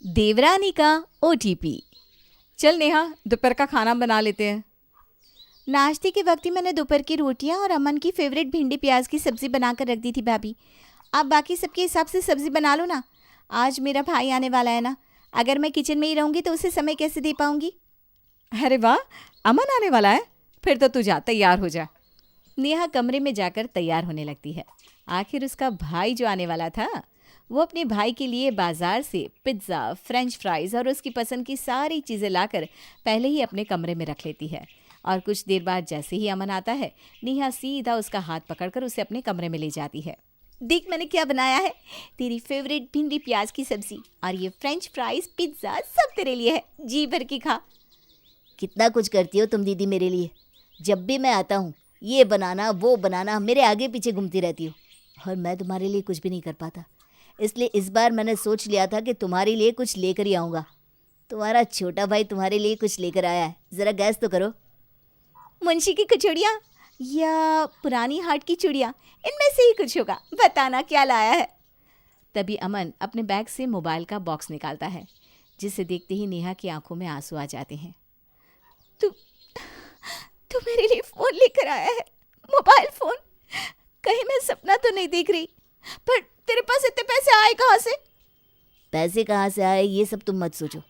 देवरानी का ओटीपी। चल नेहा, दोपहर का खाना बना लेते हैं। नाश्ते के वक्त ही मैंने दोपहर की रोटियां और अमन की फेवरेट भिंडी प्याज की सब्जी बनाकर रख दी थी भाभी। आप बाकी सबके हिसाब से सब्जी बना लो ना। आज मेरा भाई आने वाला है ना, अगर मैं किचन में ही रहूंगी तो उसे समय कैसे दे पाऊंगी। अरे वाह, अमन आने वाला है? फिर तो तू जा, तैयार हो जा। नेहा कमरे में जाकर तैयार होने लगती है। आखिर उसका भाई जो आने वाला था, वो अपने भाई के लिए बाजार से पिज्ज़ा, फ्रेंच फ्राइज़ और उसकी पसंद की सारी चीज़ें लाकर पहले ही अपने कमरे में रख लेती है। और कुछ देर बाद जैसे ही अमन आता है, नेहा सीधा उसका हाथ पकड़कर उसे अपने कमरे में ले जाती है। देख मैंने क्या बनाया है, तेरी फेवरेट भिंडी प्याज की सब्जी और ये फ्रेंच फ्राइज पिज्ज़ा सब तेरे लिए है, जी भर की खा। कितना कुछ करती हो तुम दीदी मेरे लिए। जब भी मैं आता हूँ ये बनाना वो बनाना मेरे आगे पीछे घूमती रहती हो, और मैं तुम्हारे लिए कुछ भी नहीं कर पाता। इसलिए इस बार मैंने सोच लिया था कि तुम्हारे लिए कुछ लेकर ही आऊँगा। तुम्हारा छोटा भाई तुम्हारे लिए कुछ लेकर आया है, ज़रा गैस तो करो। मुंशी की कचौड़ियाँ या पुरानी हाट की चूड़ियाँ, इनमें से ही कुछ होगा, बताना क्या लाया है। तभी अमन अपने बैग से मोबाइल का बॉक्स निकालता है, जिसे देखते ही नेहा की आंखों में आंसू आ जाते हैं। तू मेरे लिए फ़ोन लेकर आया है, मोबाइल फ़ोन। कहीं मैं सपना तो नहीं देख रही। पर तेरे पास इतने पैसे आए कहाँ से? पैसे कहाँ से आए ये सब तुम मत सोचो।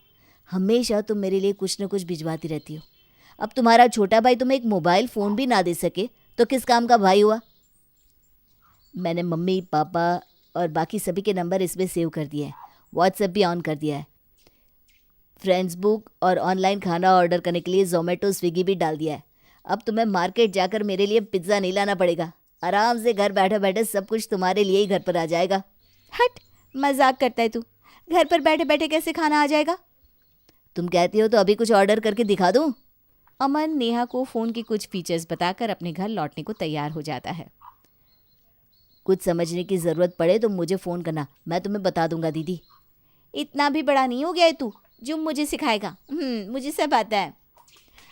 हमेशा तुम मेरे लिए कुछ न कुछ भिजवाती रहती हो। अब तुम्हारा छोटा भाई तुम्हें एक मोबाइल फ़ोन भी ना दे सके तो किस काम का भाई हुआ। मैंने मम्मी पापा और बाकी सभी के नंबर इसमें सेव कर दिए हैं, व्हाट्सएप भी ऑन कर दिया है, फ्रेंड्स बुक और ऑनलाइन खाना ऑर्डर करने के लिए जोमेटो स्विगी भी डाल दिया है। अब तुम्हें मार्केट जाकर मेरे लिए पिज्ज़ा नहीं लाना पड़ेगा, आराम से घर बैठे बैठे सब कुछ तुम्हारे लिए ही घर पर आ जाएगा। हट, मजाक करता है तू। घर पर बैठे बैठे कैसे खाना आ जाएगा? तुम कहती हो तो अभी कुछ ऑर्डर करके दिखा दूँ। अमन नेहा को फ़ोन के कुछ फीचर्स बताकर अपने घर लौटने को तैयार हो जाता है। कुछ समझने की ज़रूरत पड़े तो मुझे फ़ोन करना, मैं तुम्हें बता दूंगा दीदी। इतना भी बड़ा नहीं हो गया है तू जो मुझे सिखाएगा। मुझे सब आता है।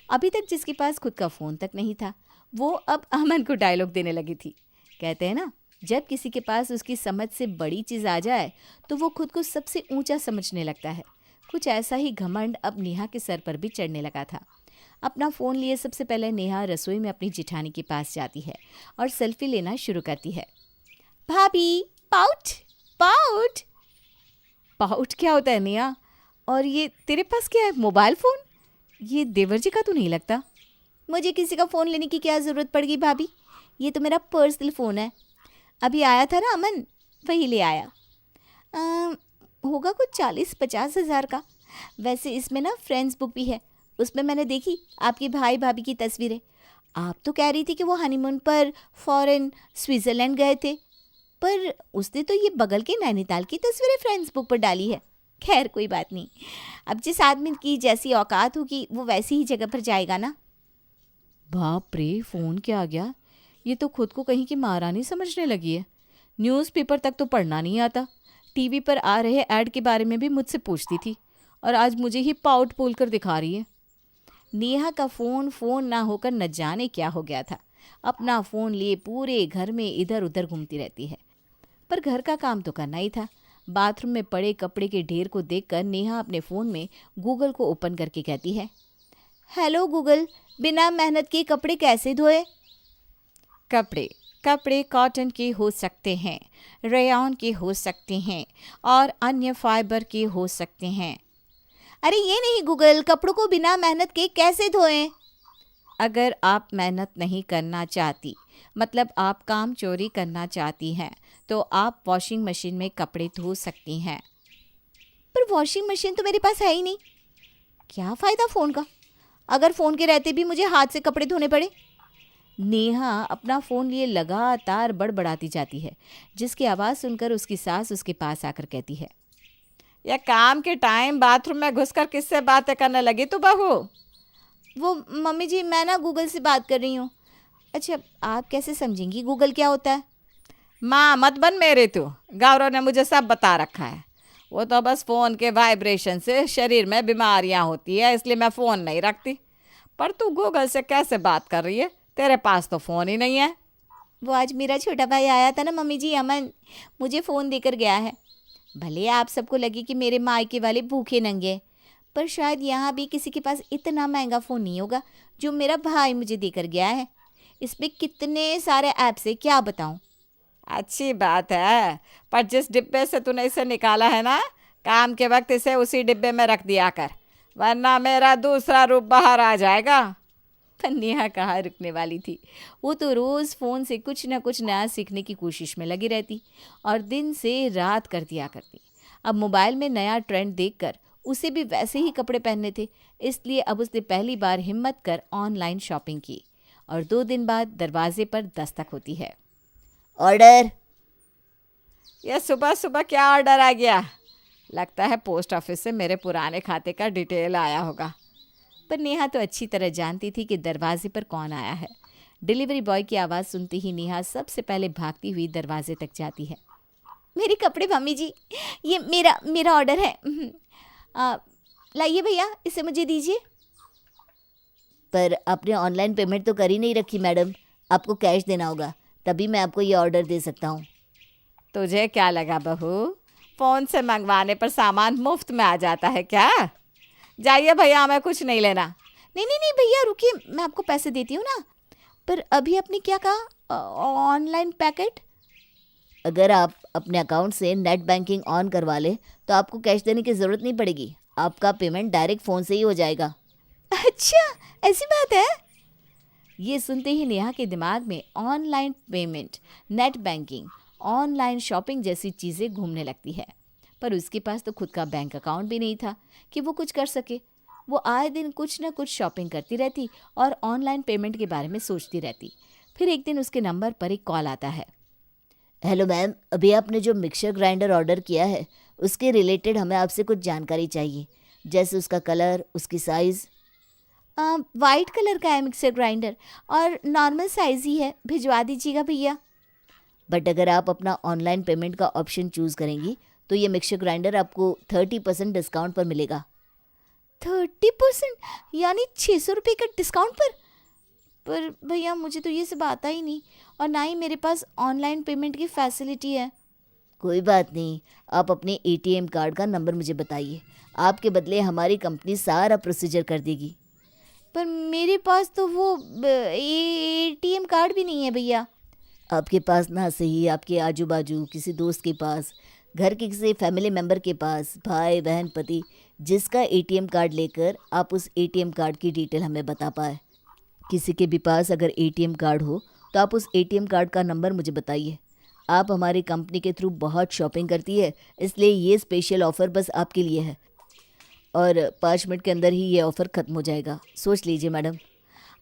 अभी तक जिसके पास खुद का फ़ोन तक नहीं था, वो अब अमन को डायलॉग देने लगी थी। कहते हैं ना, जब किसी के पास उसकी समझ से बड़ी चीज़ आ जाए तो वो खुद को सबसे ऊंचा समझने लगता है। कुछ ऐसा ही घमंड अब नेहा के सर पर भी चढ़ने लगा था। अपना फ़ोन लिए सबसे पहले नेहा रसोई में अपनी जिठानी के पास जाती है और सेल्फी लेना शुरू करती है। भाभी, पाउट पाउट। पाउट क्या होता है नेहा? और ये तेरे पास क्या है, मोबाइल फ़ोन? ये देवर जी का तो नहीं लगता। मुझे किसी का फ़ोन लेने की क्या ज़रूरत पड़ेगी भाभी, ये तो मेरा पर्सनल फ़ोन है। अभी आया था ना अमन, वही ले आया। होगा कुछ 40-50 हज़ार का। वैसे इसमें ना फ्रेंड्स बुक भी है, उसमें मैंने देखी आपके भाई भाभी की तस्वीरें। आप तो कह रही थी कि वो हनीमून पर फॉरेन स्विट्ज़रलैंड गए थे, पर उसने तो ये बगल के नैनीताल की तस्वीरें फ्रेंड्स बुक पर डाली है। खैर कोई बात नहीं, अब जिस आदमी की जैसी औकात होगी वो वैसी ही जगह पर जाएगा ना। बाप रे, फ़ोन क्या आ गया? ये तो खुद को कहीं की महारानी समझने लगी है। न्यूज़पेपर तक तो पढ़ना नहीं आता, टीवी पर आ रहे ऐड के बारे में भी मुझसे पूछती थी, और आज मुझे ही पाउट बोल कर दिखा रही है। नेहा का फ़ोन ना होकर न जाने क्या हो गया था। अपना फ़ोन लिए पूरे घर में इधर उधर घूमती रहती है, पर घर का काम तो करना ही था। बाथरूम में पड़े कपड़े के ढेर को देखकर नेहा अपने फ़ोन में गूगल को ओपन करके कहती है, हेलो गूगल, बिना मेहनत के कपड़े कैसे धोए? कपड़े कॉटन के हो सकते हैं, रेयॉन के हो सकते हैं और अन्य फाइबर के हो सकते हैं। अरे ये नहीं गूगल, कपड़ों को बिना मेहनत के कैसे धोएं? अगर आप मेहनत नहीं करना चाहती, मतलब आप काम चोरी करना चाहती हैं, तो आप वॉशिंग मशीन में कपड़े धो सकती हैं। पर वॉशिंग मशीन तो मेरे पास है ही नहीं, क्या फ़ायदा फ़ोन का, अगर फ़ोन के रहते भी मुझे हाथ से कपड़े धोने पड़े। नेहा अपना फ़ोन लिए लगातार बड़बड़ाती जाती है, जिसकी आवाज़ सुनकर उसकी सास उसके पास आकर कहती है, या काम के टाइम बाथरूम में घुसकर किससे बातें करने लगी तू बहू? वो मम्मी जी, मैं ना गूगल से बात कर रही हूँ। अच्छा, आप कैसे समझेंगी गूगल क्या होता है? माँ मत बन मेरे तू, गौरव ने मुझे सब बता रखा है। वो तो बस फ़ोन के वाइब्रेशन से शरीर में बीमारियाँ होती है, इसलिए मैं फ़ोन नहीं रखती। पर तू गूगल से कैसे बात कर रही है? तेरे पास तो फ़ोन ही नहीं है। वो आज मेरा छोटा भाई आया था ना मम्मी जी, अमन, मुझे फ़ोन देकर गया है। भले आप सबको लगे कि मेरे मायके वाले भूखे नंगे हैं, पर शायद यहाँ भी किसी के पास इतना महंगा फ़ोन नहीं होगा जो मेरा भाई मुझे देकर गया है। इसमें कितने सारे ऐप्स है, क्या बताऊँ। अच्छी बात है, पर जिस डिब्बे से तूने इसे निकाला है ना, काम के वक्त इसे उसी डिब्बे में रख दिया कर, वरना मेरा दूसरा रूप बाहर आ जाएगा। पर नेहा कहाँ रुकने वाली थी। वो तो रोज़ फ़ोन से कुछ ना कुछ नया सीखने की कोशिश में लगी रहती और दिन से रात कर दिया करती। अब मोबाइल में नया ट्रेंड देखकर उसे भी वैसे ही कपड़े पहनने थे, इसलिए अब उसने पहली बार हिम्मत कर ऑनलाइन शॉपिंग की और 2 दिन बाद दरवाजे पर दस्तक होती है। ऑर्डर। ये सुबह सुबह क्या ऑर्डर आ गया? लगता है पोस्ट ऑफिस से मेरे पुराने खाते का डिटेल आया होगा। पर नेहा तो अच्छी तरह जानती थी कि दरवाजे पर कौन आया है। डिलीवरी बॉय की आवाज़ सुनते ही नेहा सबसे पहले भागती हुई दरवाजे तक जाती है। मेरे कपड़े मम्मी जी, ये मेरा ऑर्डर है। लाइए भैया, इसे मुझे दीजिए। पर आपने ऑनलाइन पेमेंट तो कर ही नहीं रखी मैडम, आपको कैश देना होगा, तभी मैं आपको ये ऑर्डर दे सकता हूँ। तुझे क्या लगा बहू, फ़ोन से मंगवाने पर सामान मुफ्त में आ जाता है क्या? जाइए भैया, हमें कुछ नहीं लेना। नहीं नहीं नहीं भैया रुकिए, मैं आपको पैसे देती हूँ ना। पर अभी आपने क्या कहा, ऑनलाइन पैकेट? अगर आप अपने अकाउंट से नेट बैंकिंग ऑन करवा लें तो आपको कैश देने की ज़रूरत नहीं पड़ेगी, आपका पेमेंट डायरेक्ट फ़ोन से ही हो जाएगा। अच्छा, ऐसी बात है। ये सुनते ही नेहा के दिमाग में online payment, net banking, online shopping जैसी चीज़ें घूमने लगती है। पर उसके पास तो खुद का बैंक अकाउंट भी नहीं था कि वो कुछ कर सके। वो आए दिन कुछ ना कुछ शॉपिंग करती रहती और ऑनलाइन पेमेंट के बारे में सोचती रहती। फिर एक दिन उसके नंबर पर एक कॉल आता है। हेलो मैम, अभी आपने जो मिक्सर ग्राइंडर ऑर्डर किया है उसके रिलेटेड हमें आपसे कुछ जानकारी चाहिए, जैसे उसका कलर, उसकी साइज़। वाइट कलर का है मिक्सर ग्राइंडर और नॉर्मल साइज़ ही है, भिजवा दीजिएगा भैया। बट अगर आप अपना ऑनलाइन पेमेंट का ऑप्शन चूज़ करेंगी तो ये मिक्सर ग्राइंडर आपको 30% डिस्काउंट पर मिलेगा। 30%? यानी 600 रुपये का डिस्काउंट पर भैया मुझे तो ये सब आता ही नहीं और ना ही मेरे पास ऑनलाइन पेमेंट की फैसिलिटी है। कोई बात नहीं, आप अपने एटीएम कार्ड का नंबर मुझे बताइए, आपके बदले हमारी कंपनी सारा प्रोसीजर कर देगी। पर मेरे पास तो वो एटीएम कार्ड भी नहीं है भैया। आपके पास ना सही, आपके आजू बाजू किसी दोस्त के पास, घर के किसी फैमिली मेम्बर के पास, भाई बहन पति, जिसका एटीएम कार्ड लेकर आप उस एटीएम कार्ड की डिटेल हमें बता पाए। किसी के भी पास अगर एटीएम कार्ड हो तो आप उस एटीएम कार्ड का नंबर मुझे बताइए। आप हमारी कंपनी के थ्रू बहुत शॉपिंग करती है, इसलिए ये स्पेशल ऑफ़र बस आपके लिए है और 5 मिनट के अंदर ही ये ऑफ़र ख़त्म हो जाएगा, सोच लीजिए मैडम।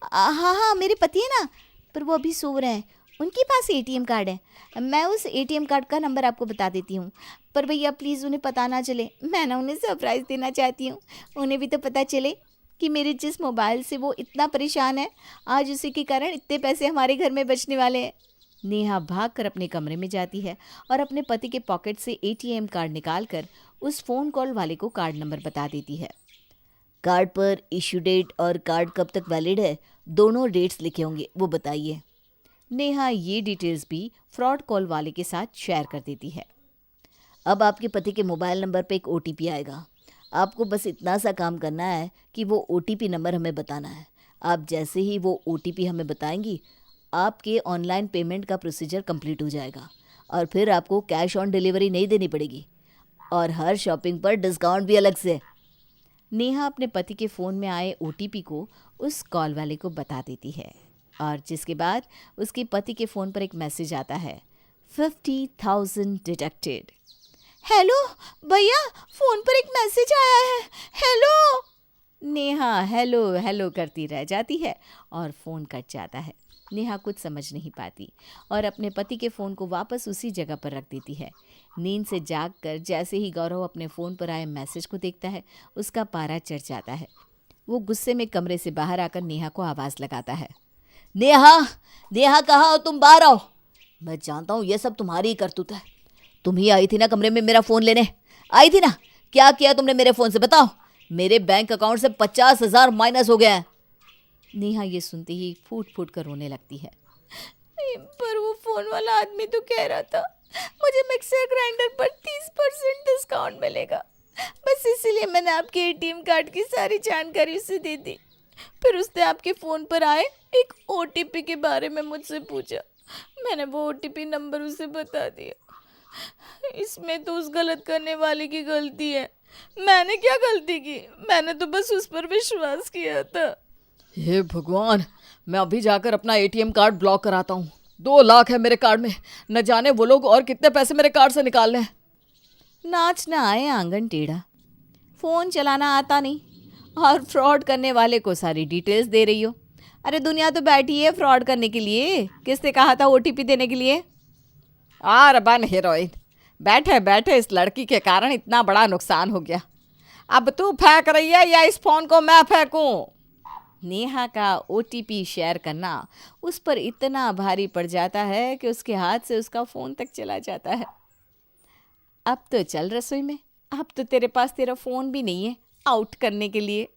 हाँ हाँ, मेरे पति है ना, पर वो अभी सो रहे हैं, उनके पास एटीएम कार्ड है। मैं उस एटीएम कार्ड का नंबर आपको बता देती हूँ, पर भैया प्लीज़ उन्हें पता ना चले। मैं ना उन्हें सरप्राइज़ देना चाहती हूँ, उन्हें भी तो पता चले कि मेरे जिस मोबाइल से वो इतना परेशान है, आज उसी के कारण इतने पैसे हमारे घर में बचने वाले हैं। नेहा भागकर अपने कमरे में जाती है और अपने पति के पॉकेट से एटीएम कार्ड निकालकर उस फ़ोन कॉल वाले को कार्ड नंबर बता देती है। कार्ड पर इशू डेट और कार्ड कब तक वैलिड है, दोनों डेट्स लिखे होंगे, वो बताइए। नेहा ये डिटेल्स भी फ्रॉड कॉल वाले के साथ शेयर कर देती है। अब आपके पति के मोबाइल नंबर पे एक ओटीपी आएगा, आपको बस इतना सा काम करना है कि वो ओटीपी नंबर हमें बताना है। आप जैसे ही वो ओटीपी हमें बताएंगी, आपके ऑनलाइन पेमेंट का प्रोसीजर कंप्लीट हो जाएगा और फिर आपको कैश ऑन डिलीवरी नहीं देनी पड़ेगी और हर शॉपिंग पर डिस्काउंट भी अलग से। नेहा अपने पति के फ़ोन में आए ओटीपी को उस कॉल वाले को बता देती है और जिसके बाद उसके पति के फ़ोन पर एक मैसेज आता है, 50,000 डिडक्टेड। हेलो भैया, फ़ोन पर एक मैसेज आया है, हेलो। नेहा हेलो हेलो करती रह जाती है और फ़ोन कट जाता है। नेहा कुछ समझ नहीं पाती और अपने पति के फ़ोन को वापस उसी जगह पर रख देती है। नींद से जागकर जैसे ही गौरव अपने फ़ोन पर आए मैसेज को देखता है, उसका पारा चढ़ जाता है। वो गुस्से में कमरे से बाहर आकर नेहा को आवाज़ लगाता है, नेहा, नेहा कहाँ हो तुम? बाहर आओ। मैं जानता हूँ ये सब तुम्हारी ही करतूत है। तुम ही आई थी ना कमरे में मेरा फ़ोन लेने, आई थी ना? क्या किया तुमने मेरे फ़ोन से, बताओ। मेरे बैंक अकाउंट से 50,000 माइनस हो गया है। नेहा ये सुनते ही फूट फूट कर रोने लगती है। पर वो फ़ोन वाला आदमी तो कह रहा था मुझे मिक्सर ग्राइंडर पर 30% डिस्काउंट मिलेगा। बस इसीलिए मैंने आपके एटीएम कार्ड की सारी जानकारी उसे दे दी। फिर उसने आपके फ़ोन पर आए एक ओटीपी के बारे में मुझसे पूछा। मैंने वो ओटीपी नंबर उसे बता दिया। इसमें तो उस गलत करने वाले की गलती है। मैंने क्या गलती की? मैंने तो बस उस पर विश्वास किया था। हे भगवान, मैं अभी जाकर अपना एटीएम कार्ड ब्लॉक कराता हूँ। 2 लाख है मेरे कार्ड में, न जाने वो लोग और कितने पैसे मेरे कार्ड से निकाल लें। नाच ना आए आंगन टेढ़ा। फ़ोन चलाना आता नहीं और फ्रॉड करने वाले को सारी डिटेल्स दे रही हो। अरे दुनिया तो बैठी है फ्रॉड करने के लिए। किसने कहा था ओटीपी देने के लिए? और बन हीरोइन, बैठे बैठे इस लड़की के कारण इतना बड़ा नुकसान हो गया। अब तू फेंक रही है या इस फोन को मैं फेंकूं? नेहा का ओटीपी शेयर करना उस पर इतना भारी पड़ जाता है कि उसके हाथ से उसका फ़ोन तक चला जाता है। अब तो चल रसोई में, अब तो तेरे पास तेरा फ़ोन भी नहीं है आउट करने के लिए।